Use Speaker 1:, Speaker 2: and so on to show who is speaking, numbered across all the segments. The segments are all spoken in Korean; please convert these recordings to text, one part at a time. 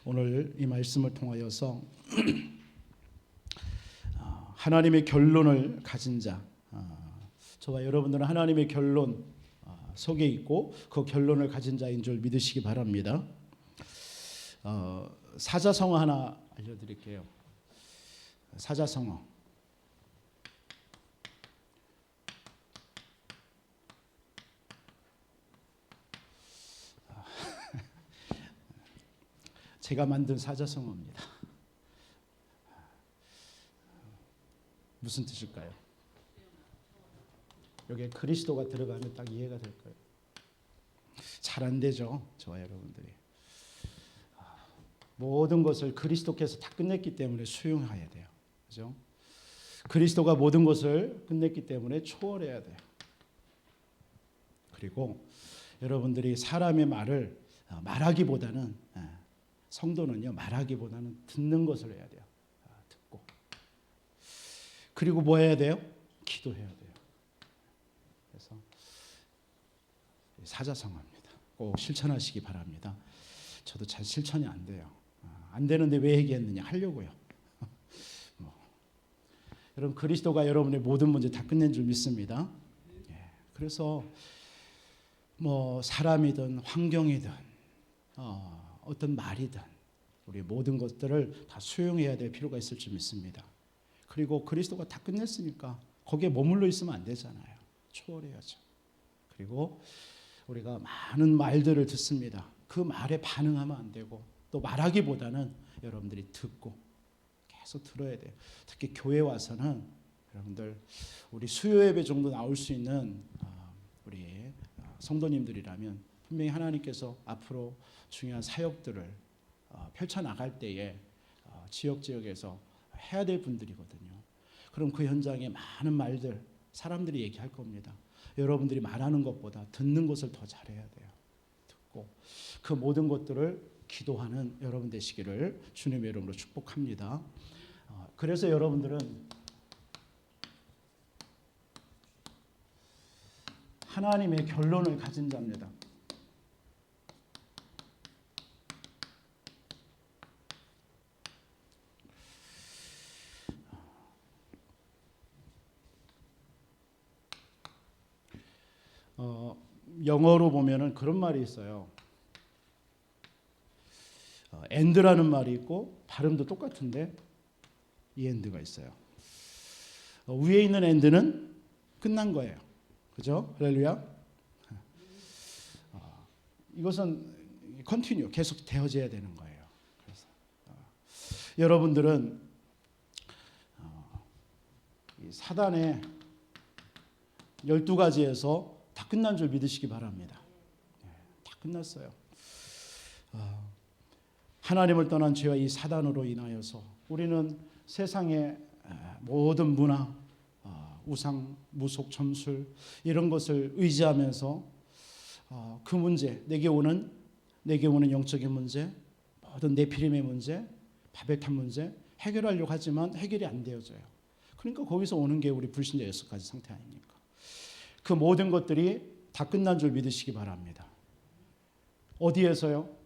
Speaker 1: 오늘 이 말씀을 통하여서 하나님의 결론을 가진 자, 저와 여러분들은 하나님의 결론 속에 있고 그 결론을 가진 자인 줄 믿으시기 바랍니다. 사자성어 하나 알려드릴게요. 사자성어. 제가 만든 사자성어입니다. 무슨 뜻일까요? 여기에 그리스도가 들어가면 딱 이해가 될 거예요. 잘 안 되죠, 저와 여러분들이. 모든 것을 그리스도께서 다 끝냈기 때문에 수용해야 돼요. 그죠? 그리스도가 모든 것을 끝냈기 때문에 초월해야 돼요. 그리고 여러분들이 사람의 말을 말하기보다는, 성도는요, 말하기보다는 듣는 것을 해야 돼요. 듣고. 그리고 뭐 해야 돼요? 기도해야 돼요. 그래서 사자성어입니다. 꼭 실천하시기 바랍니다. 저도 잘 실천이 안 돼요. 안 되는데 왜 얘기했느냐? 하려고요. 여러분, 그리스도가 여러분의 모든 문제 다 끝낸 줄 믿습니다. 그래서 사람이든 환경이든 어떤 말이든 우리 모든 것들을 다 수용해야 될 필요가 있을 줄 믿습니다. 그리고 그리스도가 다 끝냈으니까 거기에 머물러 있으면 안 되잖아요. 초월해야죠. 그리고 우리가 많은 말들을 듣습니다. 그 말에 반응하면 안 되고 또 말하기보다는 여러분들이 듣고 계속 들어야 돼요. 특히 교회 와서는 여러분들 우리 수요 예배 정도 나올 수 있는 우리 성도님들이라면 분명히 하나님께서 앞으로 중요한 사역들을 펼쳐나갈 때에 지역에서 해야 될 분들이거든요. 그럼 그 현장에 많은 말들 사람들이 얘기할 겁니다. 여러분들이 말하는 것보다 듣는 것을 더 잘해야 돼요. 듣고 그 모든 것들을 기도하는 여러분 되시기를 주님의 이름으로 축복합니다. 그래서 여러분들은 하나님의 결론을 가진 자입니다. 영어로 보면은 그런 말이 있어요. 엔드라는 말이 있고 발음도 똑같은데 이 엔드가 있어요. 위에 있는 엔드는 끝난 거예요. 그죠? 할렐루야. 이것은 컨티뉴 계속 되어져야 되는 거예요. 그래서 여러분들은 이 사단의 12가지에서 다 끝난 줄 믿으시기 바랍니다. 다 끝났어요. 하나님을 떠난 죄와 이 사단으로 인하여서 우리는 세상의 모든 문화, 우상, 무속, 점술 이런 것을 의지하면서 그 문제, 내게 오는 영적인 문제, 모든 네피림의 문제, 바벨탑 문제 해결하려고 하지만 해결이 안 되어져요. 그러니까 거기서 오는 게 우리 불신자 6가지 상태 아닙니까? 그 모든 것들이 다 끝난 줄 믿으시기 바랍니다. 어디에서요?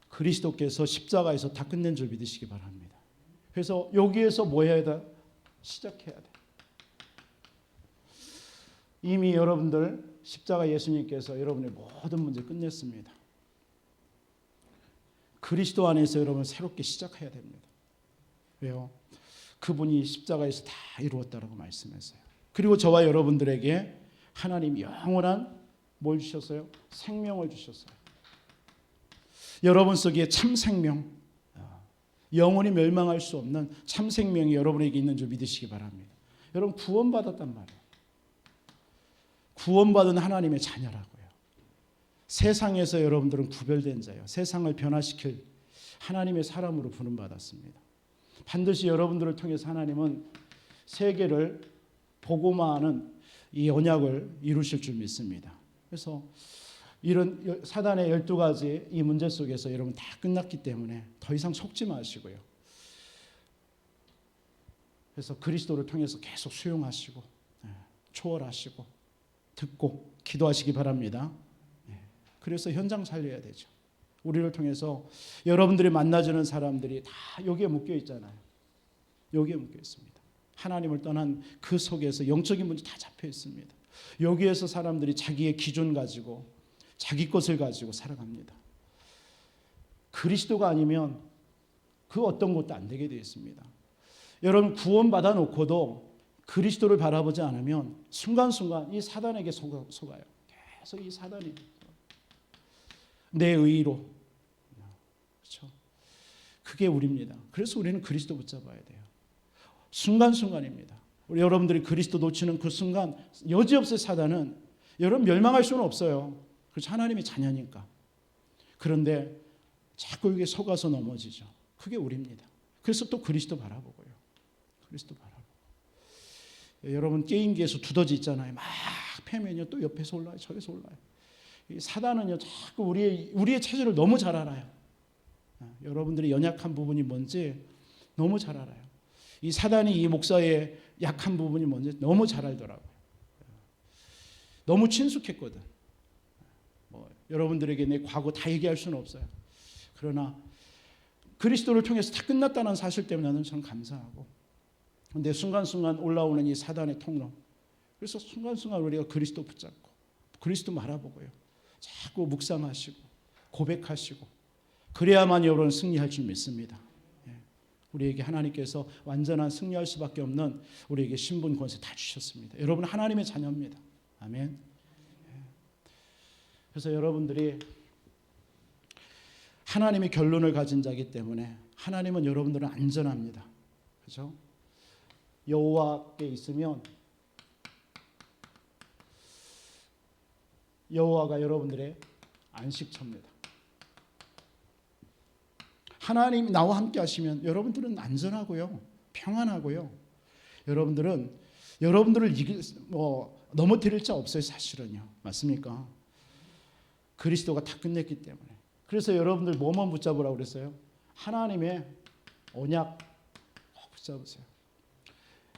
Speaker 1: 그리스도께서 십자가에서 다 끝낸 줄 믿으시기 바랍니다. 그래서 여기에서 뭐 해야 돼? 시작해야 돼. 이미 여러분들 십자가 예수님께서 여러분의 모든 문제 끝냈습니다. 그리스도 안에서 여러분 새롭게 시작해야 됩니다. 왜요? 그분이 십자가에서 다 이루었다라고 말씀했어요. 그리고 저와 여러분들에게 하나님 영원한 뭘 주셨어요? 생명을 주셨어요. 여러분 속에 참 생명, 영원히 멸망할 수 없는 참 생명이 여러분에게 있는 줄 믿으시기 바랍니다. 여러분 구원받았단 말이에요. 구원받은 하나님의 자녀라고요. 세상에서 여러분들은 구별된 자예요. 세상을 변화시킬 하나님의 사람으로 부름받았습니다. 반드시 여러분들을 통해서 하나님은 세계를 복음화하는 이 언약을 이루실 줄 믿습니다. 그래서 이런 사단의 12가지 이 문제 속에서 여러분 다 끝났기 때문에 더 이상 속지 마시고요. 그래서 그리스도를 통해서 계속 수용하시고 초월하시고 듣고 기도하시기 바랍니다. 그래서 현장 살려야 되죠. 우리를 통해서 여러분들이 만나주는 사람들이 다 여기에 묶여 있잖아요. 여기에 묶여 있습니다. 하나님을 떠난 그 속에서 영적인 문제 다 잡혀 있습니다. 여기에서 사람들이 자기의 기준 가지고 자기 것을 가지고 살아갑니다. 그리스도가 아니면 그 어떤 것도 안 되게 되어 있습니다. 여러분 구원받아 놓고도 그리스도를 바라보지 않으면 순간순간 이 사단에게 속아요. 계속 이 사단이 내 의로, 그렇죠? 그게 우리입니다. 그래서 우리는 그리스도 붙잡아야 돼요. 순간순간입니다. 우리 여러분들이 그리스도 놓치는 그 순간 여지없이 사단은 여러분 멸망할 수는 없어요. 그렇죠? 하나님의 자녀니까. 그런데 자꾸 이게 속아서 넘어지죠. 그게 우리입니다. 그래서 또 그리스도 바라보고요. 그리스도 바라보고. 여러분 게임기에서 두더지 있잖아요. 막 패면요 또 옆에서 올라요, 저기서 올라요. 이 사단은요 자꾸 우리의 체질을 너무 잘 알아요. 여러분들이 연약한 부분이 뭔지 너무 잘 알아요. 이 사단이 이 목사의 약한 부분이 뭔지 너무 잘 알더라고요. 너무 친숙했거든. 여러분들에게 내 과거 다 얘기할 수는 없어요. 그러나 그리스도를 통해서 다 끝났다는 사실 때문에 나는 참 감사하고, 그런데 순간순간 올라오는 이 사단의 통로, 그래서 순간순간 우리가 그리스도 붙잡고 그리스도 바라보고요, 자꾸 묵상하시고 고백하시고, 그래야만 여러분 승리할 줄 믿습니다. 우리에게 하나님께서 완전한 승리할 수밖에 없는 우리에게 신분 권세 다 주셨습니다. 여러분 하나님의 자녀입니다. 아멘. 그래서 여러분들이 하나님의 결론을 가진 자이기 때문에 하나님은 여러분들은 안전합니다. 그렇죠? 여호와께 있으면 여호와가 여러분들의 안식처입니다. 하나님이 나와 함께 하시면 여러분들은 안전하고요, 평안하고요. 여러분들을 넘어뜨릴 자 없어요, 사실은요. 맞습니까? 그리스도가 다 끝냈기 때문에. 그래서 여러분들 뭐만 붙잡으라고 그랬어요? 하나님의 언약 꼭 붙잡으세요.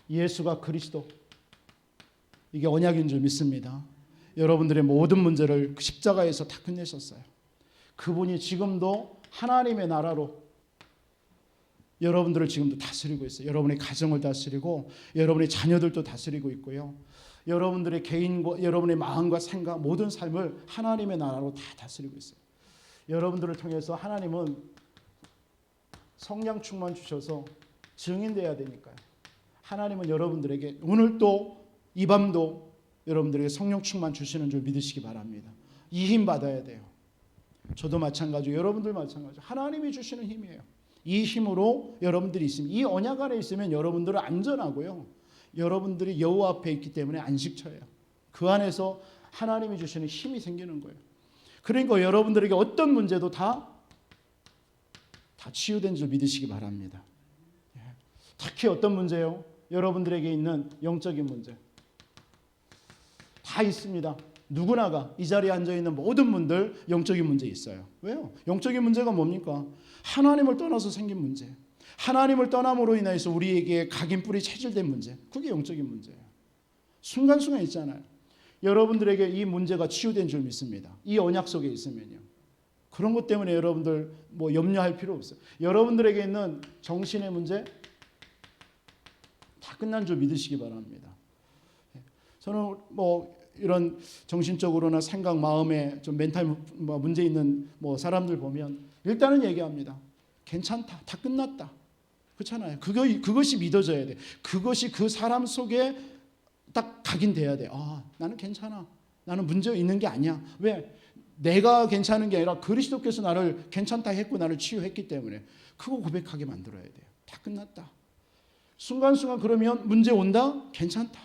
Speaker 1: 예수가 그리스도, 이게 언약인 줄 믿습니다. 여러분들의 모든 문제를 십자가에서 다 끝내셨어요. 그분이 지금도 하나님의 나라로 여러분들을 지금도 다스리고 있어요. 여러분의 가정을 다스리고 여러분의 자녀들도 다스리고 있고요. 여러분들의 개인과 여러분의 마음과 생각, 모든 삶을 하나님의 나라로 다 다스리고 있어요. 여러분들을 통해서 하나님은 성령 충만 주셔서 증인되어야 되니까요. 하나님은 여러분들에게 오늘도 이 밤도 여러분들에게 성령 충만 주시는 줄 믿으시기 바랍니다. 이 힘 받아야 돼요. 저도 마찬가지고 여러분들 마찬가지고 하나님이 주시는 힘이에요. 이 힘으로 여러분들이 있으면, 이 언약 안에 있으면 여러분들은 안전하고요. 여러분들이 여호와 앞에 있기 때문에 안식처예요. 그 안에서 하나님이 주시는 힘이 생기는 거예요. 그러니까 여러분들에게 어떤 문제도 다 치유된 줄 믿으시기 바랍니다. 특히 어떤 문제요? 여러분들에게 있는 영적인 문제 다 있습니다. 누구나가 이 자리에 앉아있는 모든 분들 영적인 문제 있어요. 왜요? 영적인 문제가 뭡니까? 하나님을 떠나서 생긴 문제, 하나님을 떠남으로 인해서 우리에게 각인뿔이 체질된 문제, 그게 영적인 문제예요. 순간순간 있잖아요. 여러분들에게 이 문제가 치유된 줄 믿습니다. 이 언약 속에 있으면요. 그런 것 때문에 여러분들 염려할 필요 없어요. 여러분들에게 있는 정신의 문제 다 끝난 줄 믿으시기 바랍니다. 저는 이런 정신적으로나 생각, 마음에 좀 멘탈 문제 있는 사람들 보면 일단은 얘기합니다. 괜찮다, 다 끝났다. 그렇잖아요. 그것이 믿어져야 돼. 그것이 그 사람 속에 딱 각인돼야 돼. 나는 괜찮아. 나는 문제 있는 게 아니야. 왜? 내가 괜찮은 게 아니라 그리스도께서 나를 괜찮다 했고 나를 치유했기 때문에 그거 고백하게 만들어야 돼요. 다 끝났다. 순간순간 그러면 문제 온다? 괜찮다.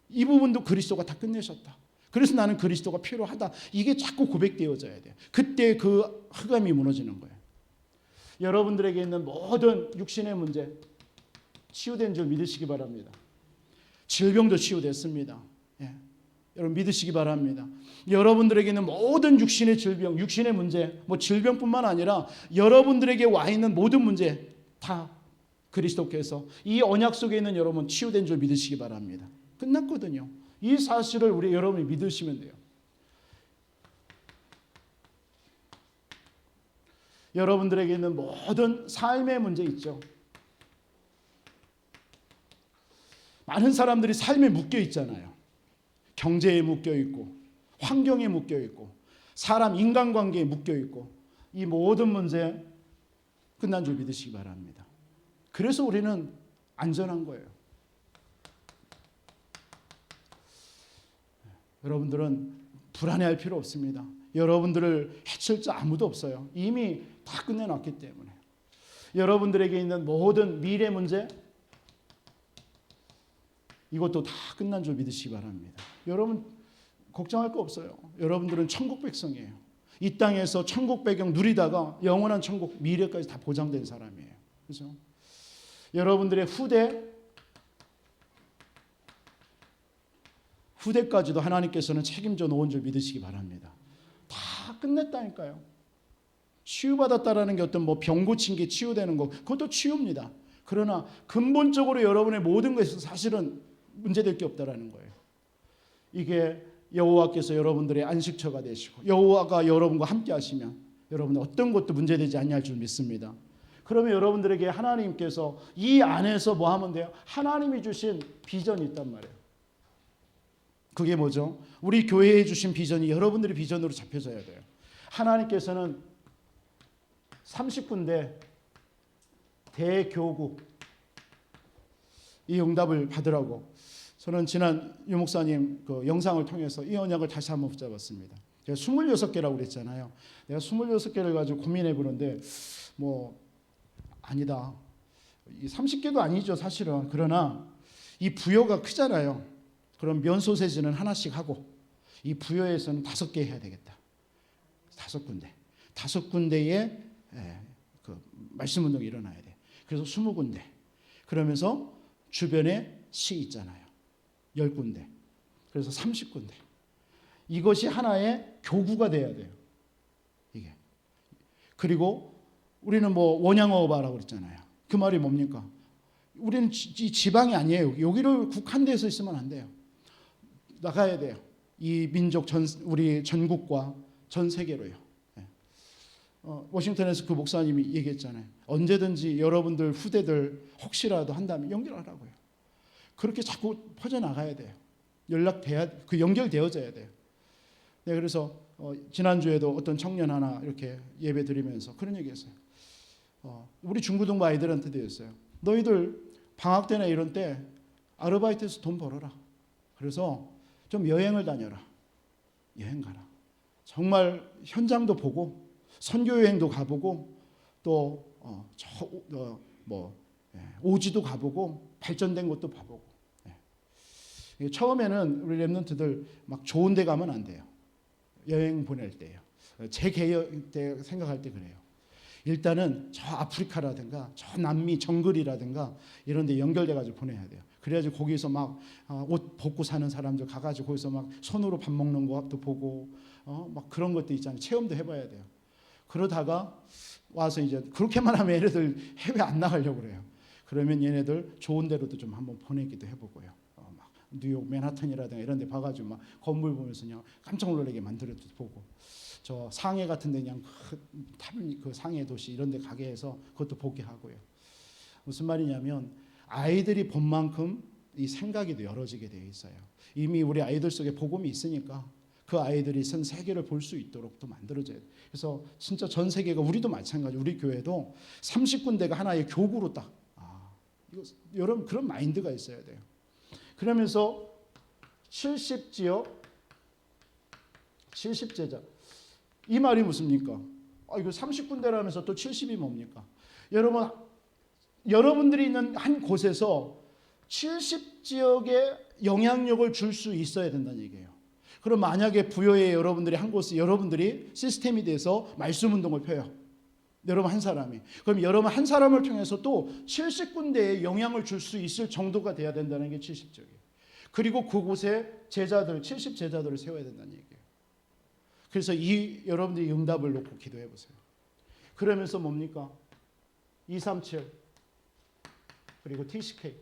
Speaker 1: 이 부분도 그리스도가 다 끝내셨다. 그래서 나는 그리스도가 필요하다. 이게 자꾸 고백되어져야 돼요. 그때 그 흑암이 무너지는 거예요. 여러분들에게 있는 모든 육신의 문제 치유된 줄 믿으시기 바랍니다. 질병도 치유됐습니다. 여러분 믿으시기 바랍니다. 여러분들에게 있는 모든 육신의 질병, 육신의 문제, 질병뿐만 아니라 여러분들에게 와 있는 모든 문제 다 그리스도께서 이 언약 속에 있는 여러분 치유된 줄 믿으시기 바랍니다. 끝났거든요. 이 사실을 여러분이 믿으시면 돼요. 여러분들에게 있는 모든 삶의 문제 있죠. 많은 사람들이 삶에 묶여 있잖아요. 경제에 묶여 있고, 환경에 묶여 있고, 사람 인간관계에 묶여 있고, 이 모든 문제 끝난 줄 믿으시기 바랍니다. 그래서 우리는 안전한 거예요. 여러분들은 불안해할 필요 없습니다. 여러분들을 해칠 자 아무도 없어요. 이미 다 끝내놨기 때문에. 여러분들에게 있는 모든 미래 문제, 이것도 다 끝난 줄 믿으시기 바랍니다. 여러분 걱정할 거 없어요. 여러분들은 천국 백성이에요. 이 땅에서 천국 배경 누리다가 영원한 천국 미래까지 다 보장된 사람이에요. 그렇죠? 여러분들의 후대까지도 하나님께서는 책임져 놓은 줄 믿으시기 바랍니다. 다 끝냈다니까요. 치유받았다라는 게 어떤 병 고친 게 치유되는 거, 그것도 치유입니다. 그러나 근본적으로 여러분의 모든 것에서 사실은 문제될 게 없다라는 거예요. 이게 여호와께서 여러분들의 안식처가 되시고 여호와가 여러분과 함께 하시면 여러분 어떤 것도 문제되지 아니할 줄 믿습니다. 그러면 여러분들에게 하나님께서 이 안에서 뭐 하면 돼요? 하나님이 주신 비전이 있단 말이에요. 그게 뭐죠? 우리 교회에 주신 비전이 여러분들의 비전으로 잡혀져야 돼요. 하나님께서는 30군데 대교국 이 응답을 받으라고 저는 지난 유 목사님 그 영상을 통해서 이 언약을 다시 한번 붙잡았습니다. 제가 26개라고 그랬잖아요. 내가 26개를 가지고 고민해 보는데 아니다. 이 30개도 아니죠 사실은. 그러나 이 부여가 크잖아요. 그럼 면 소세지는 하나씩 하고 이 부여에서는 5개 해야 되겠다. 5군데. 5군데에 그 말씀 운동이 일어나야 돼. 그래서 20군데. 그러면서 주변에 시 있잖아요. 10군데. 그래서 30군데. 이것이 하나의 교구가 돼야 돼요. 이게. 그리고 우리는 원양어바라고 그랬잖아요. 그 말이 뭡니까? 우리는 지방이 아니에요. 여기를 국한돼서 있으면 안 돼요. 나가야 돼요. 이 민족 우리 전국과 전 세계로요. 워싱턴에서 그 목사님이 얘기했잖아요. 언제든지 여러분들 후대들 혹시라도 한다면 연결하라고요. 그렇게 자꾸 퍼져나가야 돼요. 연결되어져야 돼요. 네, 그래서 지난주에도 어떤 청년 하나 이렇게 예배 드리면서 그런 얘기했어요. 우리 중고등부 아이들한테도 했어요. 너희들 방학 때나 이런 때 아르바이트해서 돈 벌어라. 그래서 좀 여행을 다녀라. 여행 가라. 정말 현장도 보고 선교 여행도 가보고 또 오지도 가보고 발전된 것도 봐보고. 처음에는 우리 랩런트들 막 좋은 데 가면 안 돼요. 여행 보낼 때예요. 제 개혁 때 생각할 때 그래요. 일단은 저 아프리카라든가 저 남미 정글이라든가 이런 데 연결돼 가지고 보내야 돼요. 그래야지 거기서 막 옷 벗고 사는 사람들 가가지고 거기서 막 손으로 밥 먹는 것도 보고 막 그런 것도 있잖아요. 체험도 해봐야 돼요. 그러다가 와서 이제 그렇게만 하면 얘네들 해외 안 나가려고 그래요. 그러면 얘네들 좋은 데로도 좀 한번 보내기도 해보고요. 막 뉴욕 맨하탄이라든가 이런 데 봐가지고 막 건물 보면서 그냥 깜짝 놀라게 만들어도 보고 저 상해 같은 데 그냥 그 상해 도시 이런 데 가게 해서 그것도 보게 하고요. 무슨 말이냐면 아이들이 본 만큼 이 생각이 열어지게 되어 있어요. 이미 우리 아이들 속에 복음이 있으니까 그 아이들이 전 세계를 볼 수 있도록 또 만들어져요. 그래서 진짜 전 세계가 우리도 마찬가지. 우리 교회도 30군데가 하나의 교구로 딱 이거 여러분 그런 마인드가 있어야 돼요. 그러면서 70지역 70제자 이 말이 무슨입니까? 이거 30군데라면서 또 70이 뭡니까? 여러분들이 있는 한 곳에서 70지역에 영향력을 줄 수 있어야 된다는 얘기예요. 그럼 만약에 부여에 여러분들이 한 곳에 여러분들이 시스템이 돼서 말씀 운동을 펴요. 여러분 한 사람이. 그럼 여러분 한 사람을 통해서 또 70군데에 영향을 줄 수 있을 정도가 돼야 된다는 게 70지역이에요. 그리고 그곳에 제자들, 70제자들을 세워야 된다는 얘기예요. 그래서 여러분들이 응답을 놓고 기도해 보세요. 그러면서 뭡니까? 237 그리고 TCK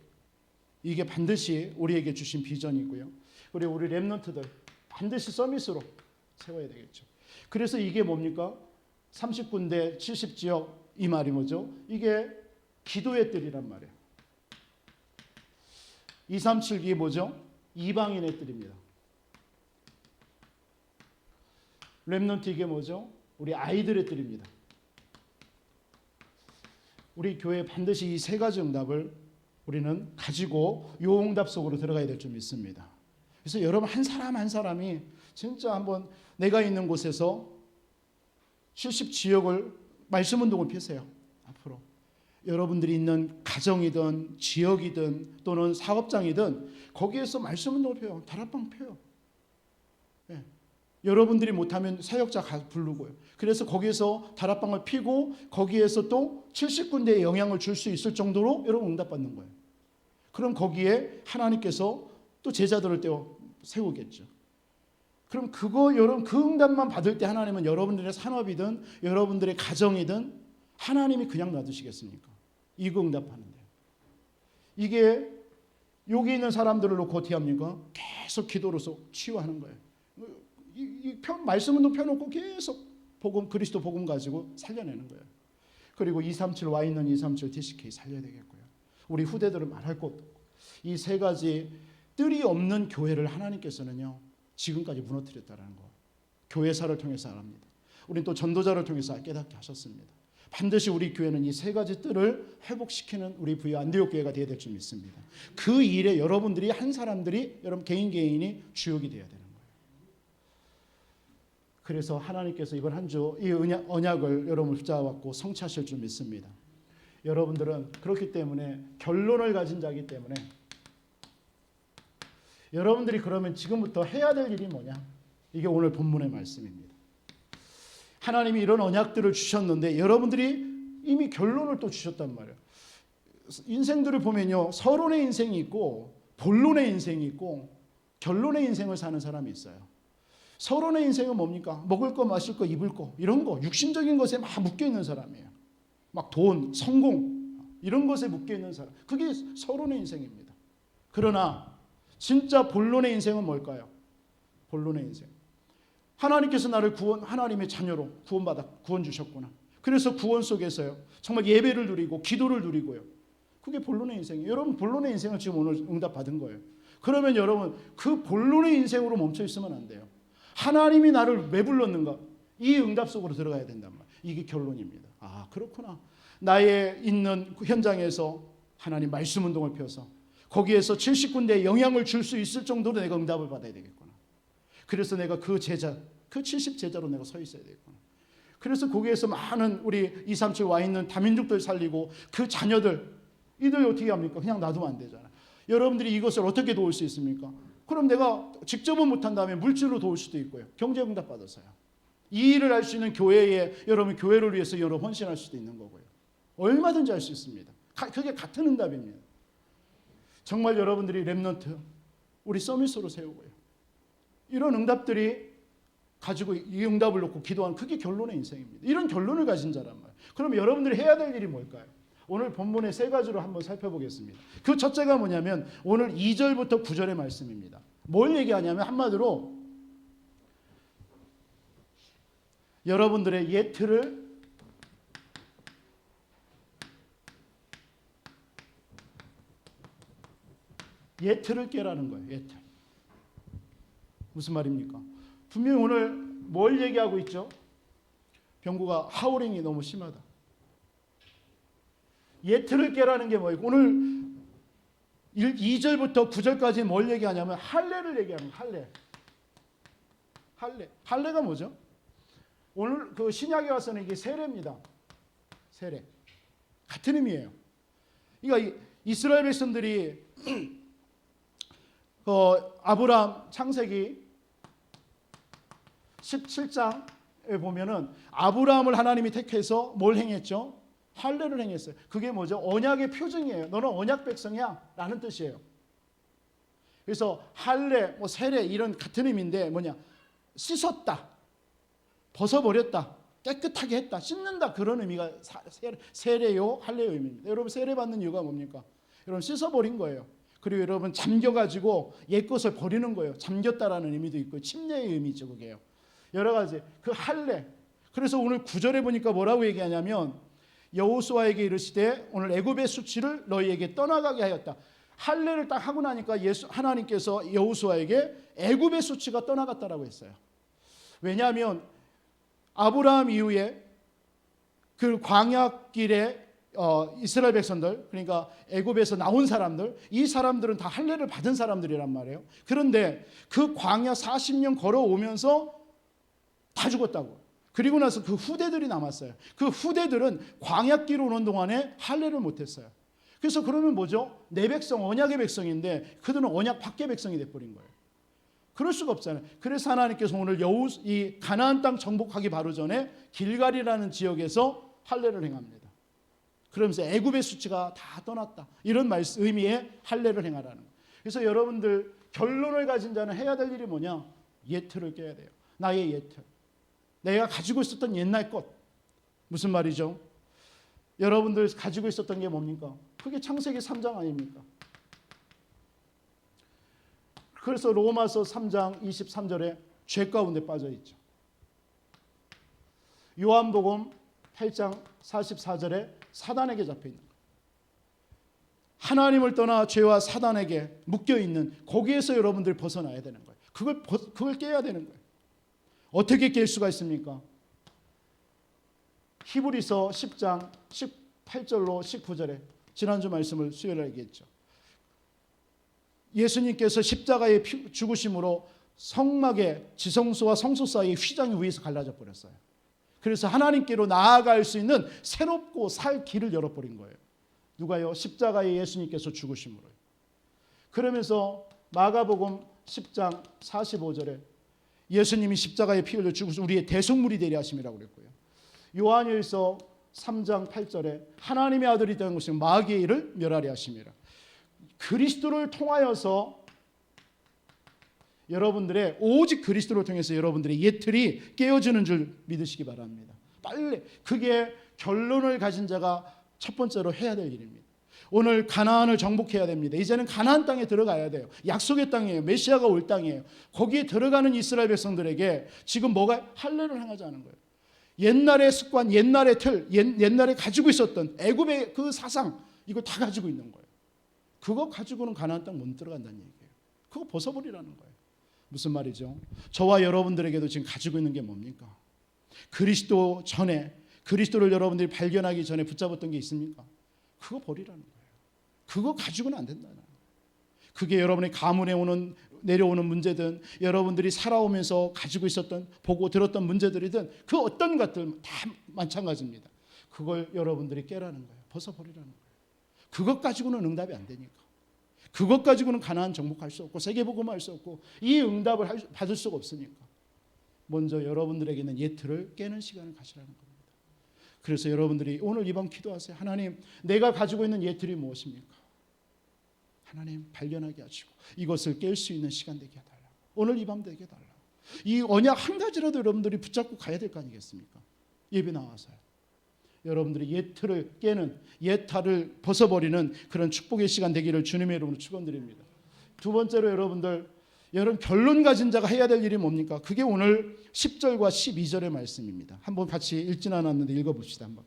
Speaker 1: 이게 반드시 우리에게 주신 비전이고요. 그리고 우리 랩런트들 반드시 서밋으로 세워야 되겠죠. 그래서 이게 뭡니까? 30군데 70지역 이 말이 뭐죠? 이게 기도의 뜰이란 말이에요. 237기 뭐죠? 이방인의 뜰입니다. 렘넌트 이게 뭐죠? 우리 아이들의 뜰입니다. 우리 교회에 반드시 이 세 가지 응답을 우리는 가지고 이 응답 속으로 들어가야 될 줄 믿습니다. 그래서 여러분 한 사람 한 사람이 진짜 한번 내가 있는 곳에서 70지역을 말씀 운동을 펴세요. 앞으로 여러분들이 있는 가정이든 지역이든 또는 사업장이든 거기에서 말씀 운동을 펴요. 다락방 펴요. 네. 여러분들이 못하면 사역자 부르고요. 그래서 거기에서 다락방을 피고 거기에서 또 70군데에 영향을 줄 수 있을 정도로 여러분 응답받는 거예요. 그럼 거기에 하나님께서 또 제자들을 세우겠죠. 그럼 여러분 그 응답만 받을 때 하나님은 여러분들의 산업이든 여러분들의 가정이든 하나님이 그냥 놔두시겠습니까? 이거 응답하는데. 이게 여기 있는 사람들을 놓고 어떻게 합니까? 계속 기도로서 치유하는 거예요. 말씀은 펴놓고 계속 그리스도 복음 가지고 살려내는 거예요. 그리고 237 와 있는 237 TCK 살려야 되겠고요. 우리 후대들은 말할 것 없고 이 세 가지 뜰이 없는 교회를 하나님께서는요 지금까지 무너뜨렸다는 거 교회사를 통해서 합니다. 우리는 또 전도자를 통해서 깨닫게 하셨습니다. 반드시 우리 교회는 이 세 가지 뜰을 회복시키는 우리 부여 안디옥 교회가 되어야 될 줄 믿습니다. 그 일에 여러분들이 한 사람들이 여러분 개인이 주역이 되어야 되는 거예요. 그래서 하나님께서 이번 한 주 이 언약을 여러분 붙잡았고 성취하실 줄 믿습니다. 여러분들은 그렇기 때문에 결론을 가진 자이기 때문에 여러분들이 그러면 지금부터 해야 될 일이 뭐냐? 이게 오늘 본문의 말씀입니다. 하나님이 이런 언약들을 주셨는데 여러분들이 이미 결론을 또 주셨단 말이에요. 인생들을 보면요. 서론의 인생이 있고 본론의 인생이 있고 결론의 인생을 사는 사람이 있어요. 서론의 인생은 뭡니까? 먹을 거, 마실 거, 입을 거 이런 거 육신적인 것에 막 묶여 있는 사람이에요. 막 돈, 성공 이런 것에 묶여 있는 사람. 그게 서론의 인생입니다. 그러나 진짜 본론의 인생은 뭘까요? 본론의 인생. 하나님께서 나를 하나님의 자녀로 구원 주셨구나. 그래서 구원 속에서요. 정말 예배를 누리고 기도를 누리고요. 그게 본론의 인생이에요. 여러분 본론의 인생을 지금 오늘 응답 받은 거예요. 그러면 여러분 그 본론의 인생으로 멈춰 있으면 안 돼요. 하나님이 나를 왜 불렀는가? 이 응답 속으로 들어가야 된단 말이에요. 이게 결론입니다. 아 그렇구나. 나의 있는 현장에서 하나님 말씀 운동을 펴서 거기에서 70군데에 영향을 줄 수 있을 정도로 내가 응답을 받아야 되겠구나. 그래서 내가 그 70제자로 내가 서 있어야 되겠구나. 그래서 거기에서 많은 우리 237 와 있는 다민족들 살리고 그 자녀들 이들 어떻게 합니까? 그냥 놔두면 안 되잖아요. 여러분들이 이것을 어떻게 도울 수 있습니까? 그럼 내가 직접은 못한다면 물질로 도울 수도 있고요. 경제 응답 받아서요. 이 일을 할 수 있는 교회에 여러분 교회를 위해서 여러분 헌신할 수도 있는 거고요. 얼마든지 할 수 있습니다. 그게 같은 응답입니다. 정말 여러분들이 렘넌트 우리 서밋으로 세우고요. 이런 응답들이 가지고 이 응답을 놓고 기도한 그게 결론의 인생입니다. 이런 결론을 가진 자란 말이에요. 그럼 여러분들이 해야 될 일이 뭘까요? 오늘 본문의 세 가지로 한번 살펴보겠습니다. 그 첫째가 뭐냐면 오늘 2절부터 9절의 말씀입니다. 뭘 얘기하냐면 한마디로 여러분들의 옛 틀을 깨라는 거예요. 옛 틀. 무슨 말입니까? 분명히 오늘 뭘 얘기하고 있죠? 병구가 하우링이 너무 심하다. 옛 틀을 깨라는 게 뭐예요? 오늘 2절부터 9절까지 뭘 얘기하냐면 할례를 얘기하는 거예요. 할례가 뭐죠? 오늘 그 신약에 와서는 이게 세례입니다. 세례. 같은 의미예요. 그러니까 이스라엘 백성들이 아브라함 창세기 17장에 보면은 아브라함을 하나님이 택해서 뭘 행했죠? 할례를 행했어요. 그게 뭐죠? 언약의 표징이에요. 너는 언약 백성이야 라는 뜻이에요. 그래서 할례, 세례 이런 같은 의미인데 뭐냐? 씻었다, 벗어버렸다, 깨끗하게 했다, 씻는다 그런 의미가 세례요 할례의 의미입니다. 여러분 세례 받는 이유가 뭡니까? 여러분 씻어버린 거예요. 그리고 여러분 잠겨가지고 옛것을 버리는 거예요. 잠겼다라는 의미도 있고 침례의 의미죠. 그게요. 여러 가지 그 할례 그래서 오늘 9절에 보니까 뭐라고 얘기하냐면 여호수아에게 이르시되 오늘 애굽의 수치를 너희에게 떠나가게 하였다. 할례를 딱 하고 나니까 하나님께서 여호수아에게 애굽의 수치가 떠나갔다라고 했어요. 왜냐하면 아브라함 이후에 그 광야길에 이스라엘 백성들, 그러니까 애굽에서 나온 사람들, 이 사람들은 다 할례를 받은 사람들이란 말이에요. 그런데 그 광야 40년 걸어오면서 다 죽었다고. 그리고 나서 그 후대들이 남았어요. 그 후대들은 광야길 오는 동안에 할례를 못했어요. 그래서 그러면 뭐죠? 내 백성, 언약의 백성인데 그들은 언약 밖의 백성이 돼버린 거예요. 그럴 수가 없잖아요. 그래서 하나님께서 오늘 이 가나안 땅 정복하기 바로 전에 길갈이라는 지역에서 할례를 행합니다. 그러면서 애굽의 수치가 다 떠났다. 이런 의미의 할례를 행하라는 거예요. 그래서 여러분들 결론을 가진 자는 해야 될 일이 뭐냐? 예틀을 깨야 돼요. 나의 예틀. 내가 가지고 있었던 옛날 것. 무슨 말이죠? 여러분들 가지고 있었던 게 뭡니까? 그게 창세기 3장 아닙니까? 그래서 로마서 3장 23절에 죄 가운데 빠져 있죠. 요한복음 8장 44절에 사단에게 잡혀 있는 거예요. 하나님을 떠나 죄와 사단에게 묶여 있는 거기에서 여러분들 벗어나야 되는 거예요. 그걸 깨야 되는 거예요. 어떻게 깰 수가 있습니까? 히브리서 10장 18절로 19절에 지난주 말씀을 수요일에 얘기했죠. 예수님께서 십자가의 죽으심으로 성막의 지성소와 성소 사이의 휘장이 위에서 갈라져 버렸어요. 그래서 하나님께로 나아갈 수 있는 새롭고 살 길을 열어버린 거예요. 누가요? 십자가의 예수님께서 죽으심으로요. 그러면서 마가복음 10장 45절에 예수님이 십자가에 피 흘려 죽으셔서 우리의 대속물이 되려 하심이라고 그랬고요. 요한일서 3장 8절에 하나님의 아들이 되는 것은 마귀의 일을 멸하려 하심이라. 그리스도를 통하여서 여러분들의 오직 그리스도를 통해서 여러분들의 예틀이 깨어지는 줄 믿으시기 바랍니다. 빨리 그게 결론을 가진 자가 첫 번째로 해야 될 일입니다. 오늘 가나안을 정복해야 됩니다. 이제는 가나안 땅에 들어가야 돼요. 약속의 땅이에요. 메시아가 올 땅이에요. 거기에 들어가는 이스라엘 백성들에게 지금 뭐가 할례를 행하자는 거예요. 옛날의 습관, 옛날의 틀, 옛날에 가지고 있었던 애굽의 그 사상 이거 다 가지고 있는 거예요. 그거 가지고는 가나안 땅 못 들어간다는 얘기예요. 그거 벗어버리라는 거예요. 무슨 말이죠? 저와 여러분들에게도 지금 가지고 있는 게 뭡니까? 그리스도 전에 그리스도를 여러분들이 발견하기 전에 붙잡았던 게 있습니까? 그거 버리라는 거예요. 그거 가지고는 안 된다는 거예요. 그게 여러분의 가문에 내려오는 문제든 여러분들이 살아오면서 가지고 있었던 보고 들었던 문제들이든 그 어떤 것들 다 마찬가지입니다. 그걸 여러분들이 깨라는 거예요. 벗어버리라는 거예요. 그것 가지고는 응답이 안 되니까. 그것 가지고는 가나안 정복할 수 없고 세계복음할 수 없고 이 응답을 받을 수가 없으니까 먼저 여러분들에게는 예틀을 깨는 시간을 가지라는 겁니다. 그래서 여러분들이 오늘 이번 기도하세요. 하나님, 내가 가지고 있는 예틀이 무엇입니까? 하나님 발견하게 하시고 이것을 깰 수 있는 시간 되게 해달라고. 오늘 이 밤 되게 해달라고. 이 언약 한 가지라도 여러분들이 붙잡고 가야 될 거 아니겠습니까? 예배 나와서요. 여러분들이 예틀을 깨는 예탈을 벗어버리는 그런 축복의 시간 되기를 주님의 이름으로 축원드립니다. 두 번째로 여러분 결론 가진 자가 해야 될 일이 뭡니까? 그게 오늘 10절과 12절의 말씀입니다. 한번 같이 읽진 않았는데 읽어봅시다. 한번.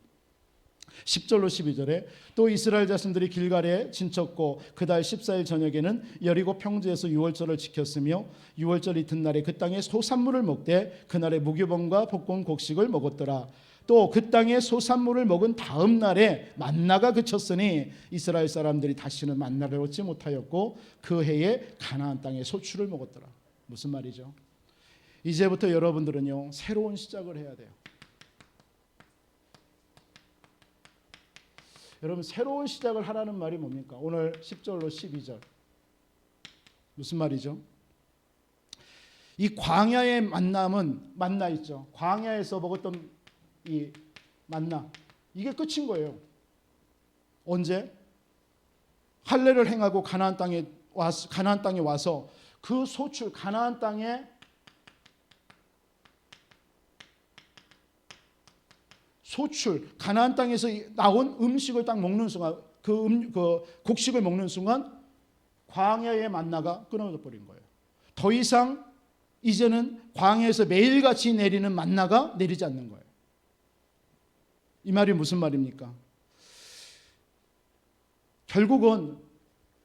Speaker 1: 10절로 12절에 또 이스라엘 자손들이 길갈에 진쳤고 그달 14일 저녁에는 여리고 평지에서 유월절을 지켰으며 유월절 이튿날에 그 땅에 소산물을 먹되 그날에 무교병과 볶은 곡식을 먹었더라. 또 그 땅에 소산물을 먹은 다음 날에 만나가 그쳤으니 이스라엘 사람들이 다시는 만나를 얻지 못하였고 그 해에 가나안 땅에 소출을 먹었더라. 무슨 말이죠? 이제부터 여러분들은요 새로운 시작을 해야 돼요. 여러분 새로운 시작을 하라는 말이 뭡니까? 오늘 10절로 12절 무슨 말이죠? 이 광야의 만남은 만나 있죠. 광야에서 먹었던 이 만나 이게 끝인 거예요. 언제? 할례를 행하고 가나안 땅에 와서 그 소출 가나안 땅에 소출 가나안 땅에서 나온 음식을 딱 먹는 순간 그 곡식을 먹는 순간 광야의 만나가 끊어져 버린 거예요. 더 이상 이제는 광야에서 매일같이 내리는 만나가 내리지 않는 거예요. 이 말이 무슨 말입니까? 결국은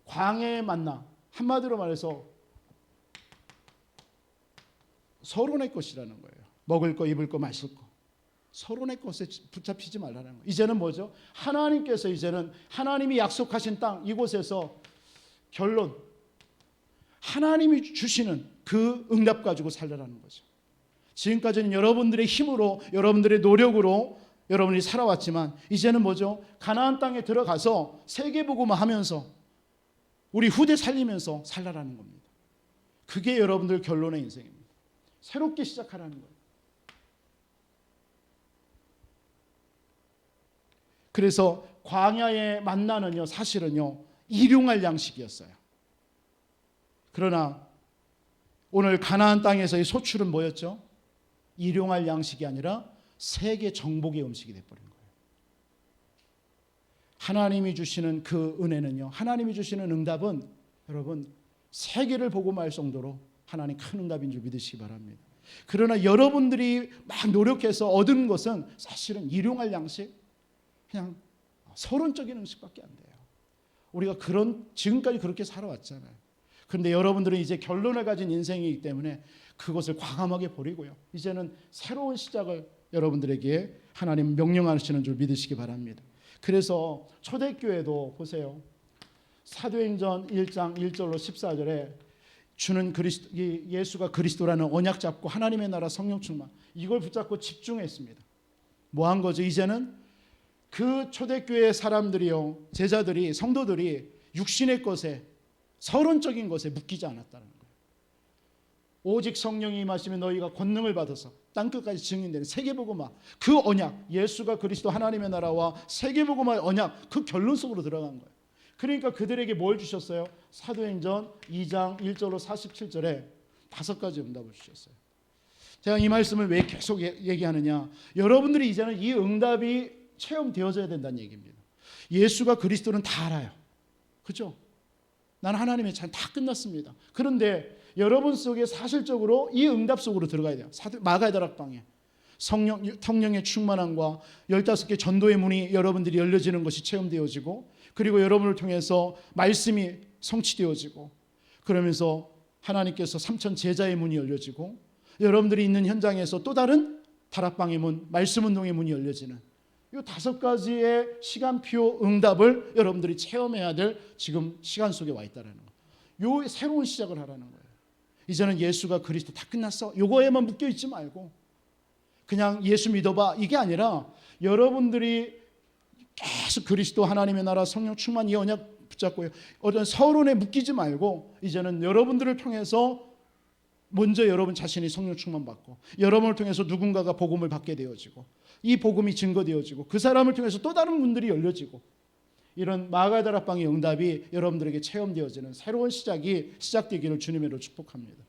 Speaker 1: 광야의 만나, 한마디로 말해서 서로 내 것이라는 거예요. 먹을 거, 입을 거, 마실 거. 서로 내 것에 붙잡히지 말라는 거예요. 이제는 뭐죠? 하나님께서 이제는 하나님이 약속하신 땅 이곳에서 결론, 하나님이 주시는 그 응답 가지고 살려라는 거죠. 지금까지는 여러분들의 힘으로, 여러분들의 노력으로 여러분이 살아왔지만 이제는 뭐죠? 가나안 땅에 들어가서 세계복음화 하면서 우리 후대 살리면서 살라라는 겁니다. 그게 여러분들 결론의 인생입니다. 새롭게 시작하라는 거예요. 그래서 광야의 만나는요, 사실은요, 일용할 양식이었어요. 그러나 오늘 가나안 땅에서의 소출은 뭐였죠? 일용할 양식이 아니라 세계 정복의 음식이 되어버린 거예요. 하나님이 주시는 그 은혜는요, 하나님이 주시는 응답은 여러분 세계를 보고 말 정도로 하나님 큰 응답인 줄 믿으시기 바랍니다. 그러나 여러분들이 막 노력해서 얻은 것은 사실은 일용할 양식, 그냥 서론적인 음식밖에 안 돼요. 우리가 지금까지 그렇게 살아왔잖아요. 그런데 여러분들은 이제 결론을 가진 인생이기 때문에 그것을 과감하게 버리고요, 이제는 새로운 시작을 여러분들에게 하나님 명령하시는 줄 믿으시기 바랍니다. 그래서 초대교회도 보세요. 사도행전 1장 1절로 14절에 주는 예수가 그리스도라는 언약 잡고 하나님의 나라 성령 충만, 이걸 붙잡고 집중했습니다. 뭐 한 거죠? 이제는 그 초대교회 사람들이요, 제자들이, 성도들이 육신의 것에, 서론적인 것에 묶이지 않았다는 거예요. 오직 성령이 임하시면 너희가 권능을 받아서 땅끝까지 증인되는 세계복음화, 그 언약, 예수가 그리스도 하나님의 나라와 세계복음화의 언약, 그 결론 속으로 들어간 거예요. 그러니까 그들에게 뭘 주셨어요? 사도행전 2장 1절로 47절에 5가지 응답을 주셨어요. 제가 이 말씀을 왜 계속 얘기하느냐, 여러분들이 이제는 이 응답이 체험되어져야 된다는 얘기입니다. 예수가 그리스도는 다 알아요. 그렇죠? 나는 하나님의 잘 다 끝났습니다. 그런데 여러분 속에 사실적으로 이 응답 속으로 들어가야 돼요. 마가의 다락방에 성령의 충만함과 15개 전도의 문이 여러분들이 열려지는 것이 체험되어지고, 그리고 여러분을 통해서 말씀이 성취되어지고, 그러면서 하나님께서 3천 제자의 문이 열려지고, 여러분들이 있는 현장에서 또 다른 다락방의 문, 말씀 운동의 문이 열려지는 이 5가지의 시간표 응답을 여러분들이 체험해야 될 지금 시간 속에 와 있다는 거예요. 요 새로운 시작을 하라는 거예요. 이제는 예수가 그리스도 다 끝났어, 요거에만 묶여있지 말고 그냥 예수 믿어봐, 이게 아니라 여러분들이 계속 그리스도 하나님의 나라 성령 충만 이 언약 붙잡고요, 어떤 서론에 묶이지 말고 이제는 여러분들을 통해서 먼저 여러분 자신이 성령 충만 받고, 여러분을 통해서 누군가가 복음을 받게 되어지고, 이 복음이 증거되어지고, 그 사람을 통해서 또 다른 문들이 열려지고, 이런 마가의 다락방의 응답이 여러분들에게 체험되어지는 새로운 시작이 시작되기를 주님으로 축복합니다.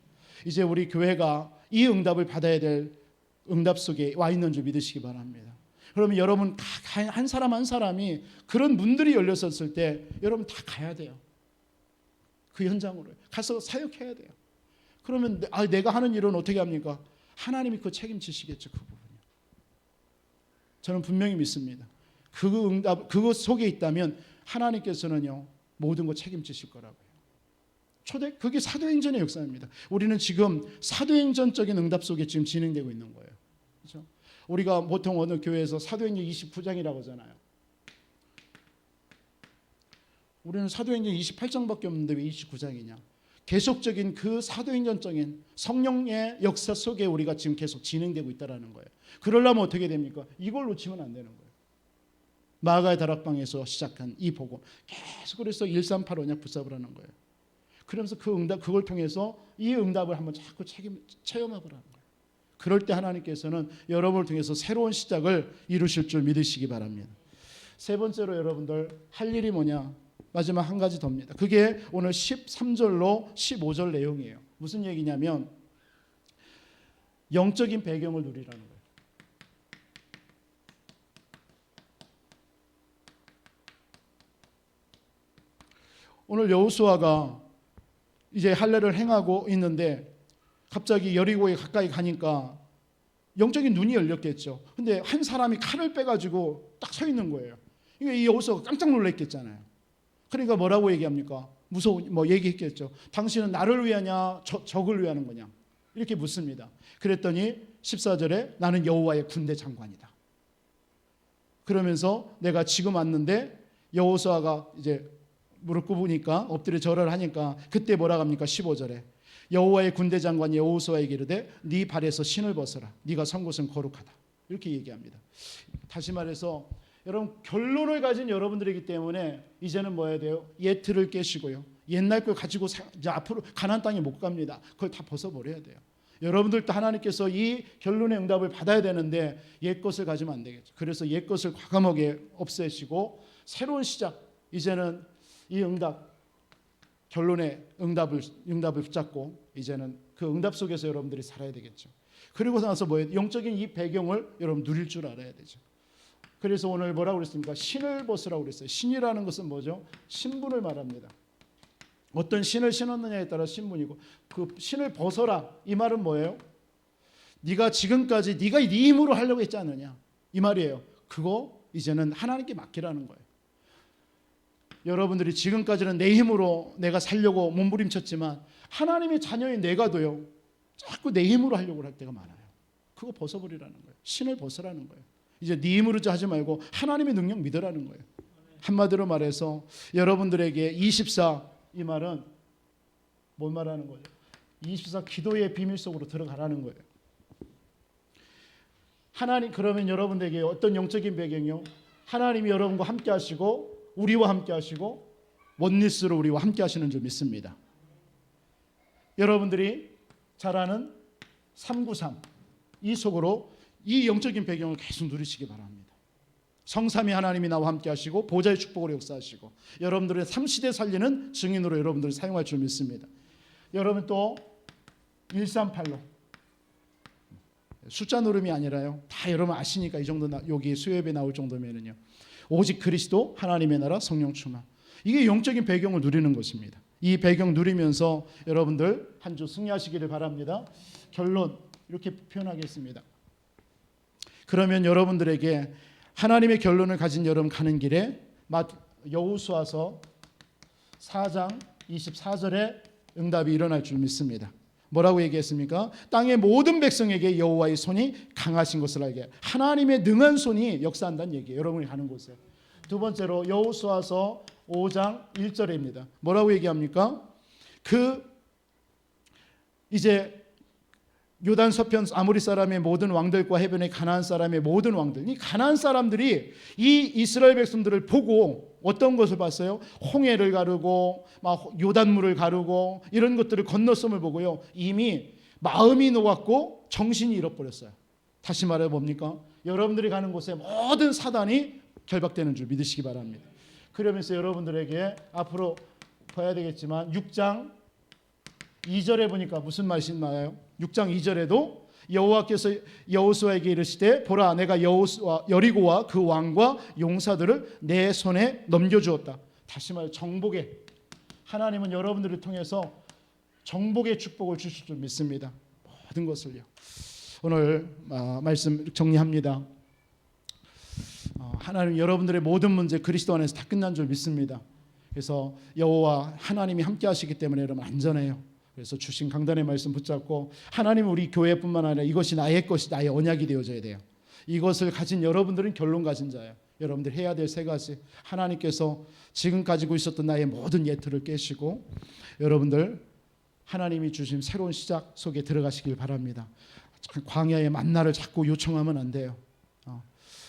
Speaker 1: 이제 우리 교회가 이 응답을 받아야 될 응답 속에 와 있는 줄 믿으시기 바랍니다. 그러면 여러분 한 사람 한 사람이 그런 문들이 열렸었을 때 여러분 다 가야 돼요. 그 현장으로 가서 사역해야 돼요. 그러면 내가 하는 일은 어떻게 합니까? 하나님이 그 책임지시겠죠. 그 부분이요. 저는 분명히 믿습니다. 그것 속에 있다면 하나님께서는요, 모든 거 책임지실 거라고요. 그게 사도행전의 역사입니다. 우리는 지금 사도행전적인 응답 속에 지금 진행되고 있는 거예요. 그렇죠? 우리가 보통 어느 교회에서 사도행전 29장이라고 하잖아요. 우리는 사도행전 28장밖에 없는데 왜 29장이냐? 계속적인 그 사도행전적인 성령의 역사 속에 우리가 지금 계속 진행되고 있다는 거예요. 그러려면 어떻게 됩니까? 이걸 놓치면 안 되는 거예요. 마가의 다락방에서 시작한 이 복음, 계속 그래서 138 언약 붙잡을 하는 거예요. 그러면서 그걸 통해서 이 응답을 한번 자꾸 체험해 보라는 거예요. 그럴 때 하나님께서는 여러분을 통해서 새로운 시작을 이루실 줄 믿으시기 바랍니다. 세 번째로 여러분들 할 일이 뭐냐? 마지막 한 가지 더입니다. 그게 오늘 13절로 15절 내용이에요. 무슨 얘기냐면 영적인 배경을 누리라는 거예요. 오늘 여호수아가 이제 할례를 행하고 있는데 갑자기 여리고에 가까이 가니까 영적인 눈이 열렸겠죠. 근데 한 사람이 칼을 빼가지고 딱 서 있는 거예요. 이 여호수아가 깜짝 놀랐겠잖아요. 그러니까 뭐라고 얘기합니까? 얘기했겠죠. 당신은 나를 위하냐 적을 위하는 거냐 이렇게 묻습니다. 그랬더니 14절에 나는 여호와의 군대 장관이다. 그러면서 내가 지금 왔는데 여호수아가 이제 무릎 꿇으니까 엎드려 절을 하니까 그때 뭐라고 합니까? 15절에 여호와의 군대 장관이 여호수아에게 이르되 네 발에서 신을 벗어라. 네가 선 곳은 거룩하다. 이렇게 얘기합니다. 다시 말해서 여러분 결론을 가진 여러분들이기 때문에 이제는 뭐 해야 돼요? 옛 틀을 깨시고요. 옛날 걸 가지고 이제 앞으로 가나안 땅에 못 갑니다. 그걸 다 벗어버려야 돼요. 여러분들도 하나님께서 이 결론의 응답을 받아야 되는데 옛 것을 가지면 안 되겠죠. 그래서 옛 것을 과감하게 없애시고 새로운 시작, 이제는 이 응답, 결론의 응답을 붙잡고 이제는 그 응답 속에서 여러분들이 살아야 되겠죠. 그리고 나서 뭐예요? 영적인 이 배경을 여러분 누릴 줄 알아야 되죠. 그래서 오늘 뭐라고 그랬습니까? 신을 벗으라고 그랬어요. 신이라는 것은 뭐죠? 신분을 말합니다. 어떤 신을 신었느냐에 따라 신분이고, 그 신을 벗어라 이 말은 뭐예요? 네가 지금까지 네가 네 힘으로 하려고 했지 않느냐 이 말이에요. 그거 이제는 하나님께 맡기라는 거예요. 여러분들이 지금까지는 내 힘으로 내가 살려고 몸부림쳤지만 하나님의 자녀인 내가도요 자꾸 내 힘으로 하려고 할 때가 많아요. 그거 벗어버리라는 거예요. 신을 벗으라는 거예요. 이제 네 힘으로 하지 말고 하나님의 능력 믿으라는 거예요. 한마디로 말해서 여러분들에게 24 이 말은 뭔 말하는 거죠? 24 기도의 비밀 속으로 들어가라는 거예요. 하나님, 그러면 여러분들에게 어떤 영적인 배경이요? 하나님이 여러분과 함께 하시고 우리와 함께 하시고 원리스로 우리와 함께 하시는 줄 믿습니다. 여러분들이 잘 아는 393 이 속으로 이 영적인 배경을 계속 누리시기 바랍니다. 성삼위 하나님이 나와 함께 하시고 보좌의 축복으로 역사하시고 여러분들의 3시대 살리는 증인으로 여러분들을 사용할 줄 믿습니다. 여러분 또 138로 숫자 노름이 아니라요. 다 여러분 아시니까 이 정도 여기 수요예배 나올 정도면은요. 오직 그리스도 하나님의 나라 성령 충만. 이게 영적인 배경을 누리는 것입니다. 이 배경 누리면서 여러분들 한 주 승리하시기를 바랍니다. 결론 이렇게 표현하겠습니다. 그러면 여러분들에게 하나님의 결론을 가진 여러분 가는 길에 여호수아서 4장 24절에 응답이 일어날 줄 믿습니다. 뭐라고 얘기했습니까? 땅의 모든 백성에게 여호와의 손이 강하신 것을 알게. 하나님의 능한 손이 역사한다는 얘기예요. 여러분이 가는 곳에. 두 번째로 여호수아서 5장 1절입니다. 뭐라고 얘기합니까? 이제 요단 서편 아모리 사람의 모든 왕들과 해변의 가나안 사람의 모든 왕들, 이 가나안 사람들이 이 이스라엘 백성들을 보고 어떤 것을 봤어요? 홍해를 가르고 막 요단물을 가르고 이런 것들을 건넜음을 보고요 이미 마음이 녹았고 정신이 잃어버렸어요. 다시 말해 뭡니까? 여러분들이 가는 곳에 모든 사단이 결박되는 줄 믿으시기 바랍니다. 그러면서 여러분들에게 앞으로 봐야 되겠지만 6장 2절에 보니까 무슨 말씀이 나와요? 6장 2절에도 여호와께서 여호수아에게 이르시되 보라 내가 여리고와 그 왕과 용사들을 내 손에 넘겨주었다. 다시 말해 정복의 하나님은 여러분들을 통해서 정복의 축복을 주실 줄 믿습니다. 모든 것을요. 오늘 말씀 정리합니다. 하나님 여러분들의 모든 문제 그리스도 안에서 다 끝난 줄 믿습니다. 그래서 여호와 하나님이 함께 하시기 때문에 여러분 안전해요. 그래서 주신 강단의 말씀 붙잡고 하나님 우리 교회뿐만 아니라 이것이 나의 것이 나의 언약이 되어져야 돼요. 이것을 가진 여러분들은 결론 가진 자예요. 여러분들 해야 될 세 가지. 하나님께서 지금 가지고 있었던 나의 모든 예틀을 깨시고 여러분들 하나님이 주신 새로운 시작 속에 들어가시길 바랍니다. 광야의 만나를 자꾸 요청하면 안 돼요.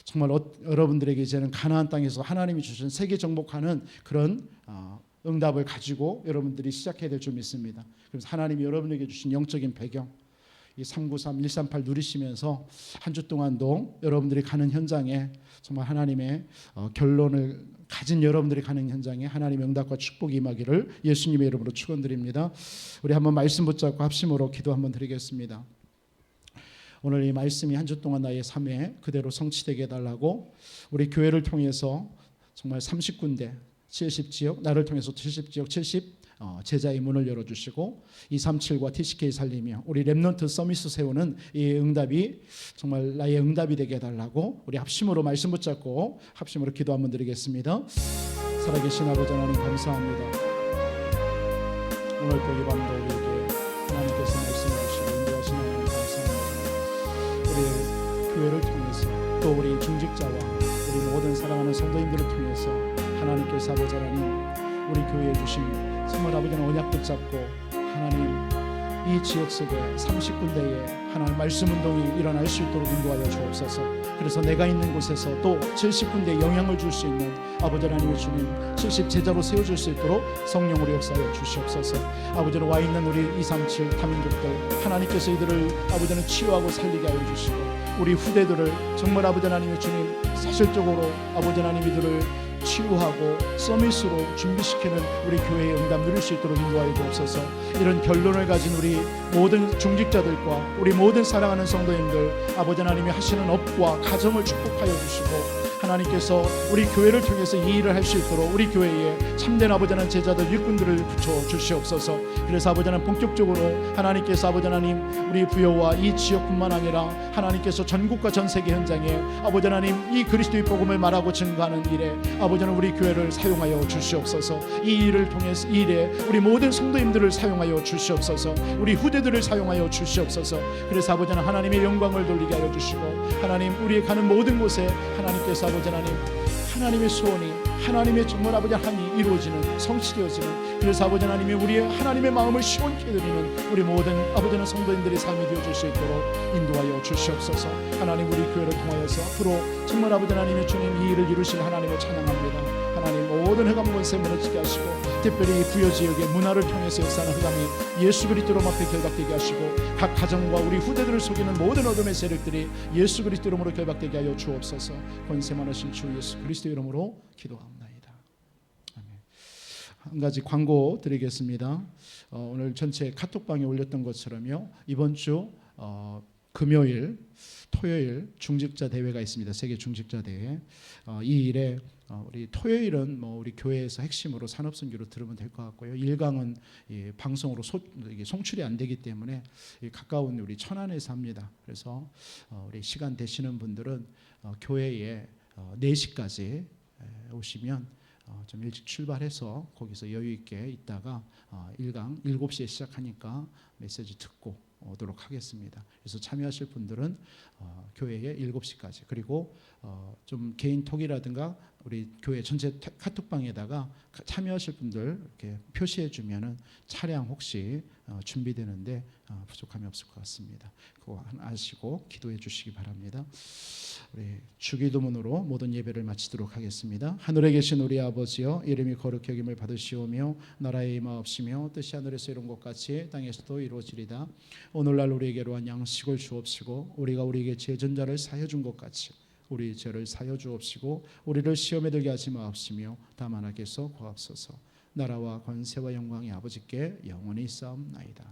Speaker 1: 정말 여러분들에게 이제는 가나안 땅에서 하나님이 주신 세계 정복하는 그런 응답을 가지고 여러분들이 시작해야 될 줄 믿습니다. 그래서 하나님이 여러분에게 주신 영적인 배경 이 393, 138 누리시면서 한 주 동안도 여러분들이 가는 현장에 정말 하나님의 결론을 가진 여러분들이 가는 현장에 하나님의 응답과 축복이 임하기를 예수님의 이름으로 축원드립니다. 우리 한번 말씀 붙잡고 합심으로 기도 한번 드리겠습니다. 오늘 이 말씀이 한 주 동안 나의 삶에 그대로 성취되게 해달라고 우리 교회를 통해서 정말 30군데 70지역 나를 통해서 70지역 제자의 문을 열어주시고 237과 TCK 살리며 우리 렘넌트 서미스 세우는 이 응답이 정말 나의 응답이 되게 해달라고 우리 합심으로 말씀 붙잡고 합심으로 기도 한번 드리겠습니다. 살아계신 아버지 하나님 감사합니다. 오늘 또 이 밤도 우리에게 하나님께서 말씀해 주시고 인도하시는 하나님 감사합니다. 우리 교회를 통해서 또 우리 중직자와 우리 모든 사랑하는 성도님들을 통해서 하나님께서 아버지 하나님 우리 교회에 주신 정말 아버지는 언약 붙잡고 하나님 이 지역 속에 30군데에 하나님 말씀 운동이 일어날 수 있도록 인도하여 주옵소서. 그래서 내가 있는 곳에서 또 70군데에 영향을 줄 수 있는 아버지 하나님의 주님 70 제자로 세워줄 수 있도록 성령으로 역사하여 주시옵소서. 아버지는 와 있는 우리 237 타민족들 하나님께서 이들을 아버지는 치유하고 살리게 하여 주시고 우리 후대들을 정말 아버지 하나님의 주님 사실적으로 아버지 하나님 이들을 치유하고 서밋으로 준비시키는 우리 교회의 응답 누릴 수 있도록 인도하여 주옵소서. 이런 결론을 가진 우리 모든 중직자들과 우리 모든 사랑하는 성도님들 아버지 하나님이 하시는 업과 가정을 축복하여 주시고 하나님께서 우리 교회를 통해서 이 일을 할 수 있도록 우리 교회에 참된 아버지 하나님 제자들 일꾼들을 붙여 주시옵소서. 그래서 아버지 하나님 본격적으로 하나님께서 아버지 하나님 우리 부여와 이 지역뿐만 아니라 하나님께서 전국과 전 세계 현장에 아버지 하나님 이 그리스도의 복음을 말하고 증거하는 일에 아버지 하나님 우리 교회를 사용하여 주시옵소서. 이 일을 통해서 이 일에 우리 모든 성도님들을 사용하여 주시옵소서. 우리 후대들을 사용하여 주시옵소서. 그래서 아버지 하나님 하나님의 영광을 돌리게 하여 주시고 하나님 우리의 가는 모든 곳에 하나님께서 아버지 하나님 하나님의 소원이 하나님의 정말 아버지 하나님이 이루어지는 성취되어지는 그래서 아버지 하나님이 우리의 하나님의 마음을 시원케 해드리는 우리 모든 아버지 하나님 성도님들의 삶이 되어줄 수 있도록 인도하여 주시옵소서. 하나님 우리 교회를 통하여서 앞으로 정말 아버지 하나님의 주님 이 일을 이루실 하나님을 찬양합니다. 하나님 모든 흑암 권세 무너지게 하시고 특별히 부여 지역의 문화를 통해서 역사하는 흑암이 예수 그리스도로 앞에 결박되게 하시고 각 가정과 우리 후대들을 속이는 모든 어둠의 세력들이 예수 그리스도 이름으로 결박되게 하여 주옵소서. 권세 많으신 주 예수 그리스도 이름으로 기도합니다. 아멘. 한 가지 광고 드리겠습니다. 오늘 전체 카톡방에 올렸던 것처럼요. 이번 주 금요일 토요일 중직자 대회가 있습니다. 세계 중직자 대회. 이 일에 우리 토요일은 우리 교회에서 핵심으로 산업선교로 들으면 될 것 같고요. 1강은 방송으로 송출이 안 되기 때문에 가까운 우리 천안에서 합니다. 그래서 우리 시간 되시는 분들은 교회에 4시까지 오시면 좀 일찍 출발해서 거기서 여유 있게 있다가 1강 7시에 시작하니까 메시지 듣고 오도록 하겠습니다. 그래서 참여하실 분들은 교회에 7시까지 그리고 좀 개인톡이라든가 우리 교회 전체 카톡방에다가 참여하실 분들 이렇게 표시해 주면은 차량 혹시 준비되는데 부족함이 없을 것 같습니다. 그거 아시고 기도해 주시기 바랍니다. 우리 주기도문으로 모든 예배를 마치도록 하겠습니다. 하늘에 계신 우리 아버지여 이름이 거룩히 여김을 받으시오며 나라의 임하옵시며 뜻이 하늘에서 이룬 것 같이 땅에서도 이루어지리다. 오늘날 우리에게로 한 양식을 주옵시고 우리가 우리에게 죄전자를 사여 준 것 같이 우리 죄를 사여 주옵시고 우리를 시험에 들게 하지 마옵시며 다만 악에서 구하옵소서. 나라와 권세와 영광이 아버지께 영원히 있사옵나이다.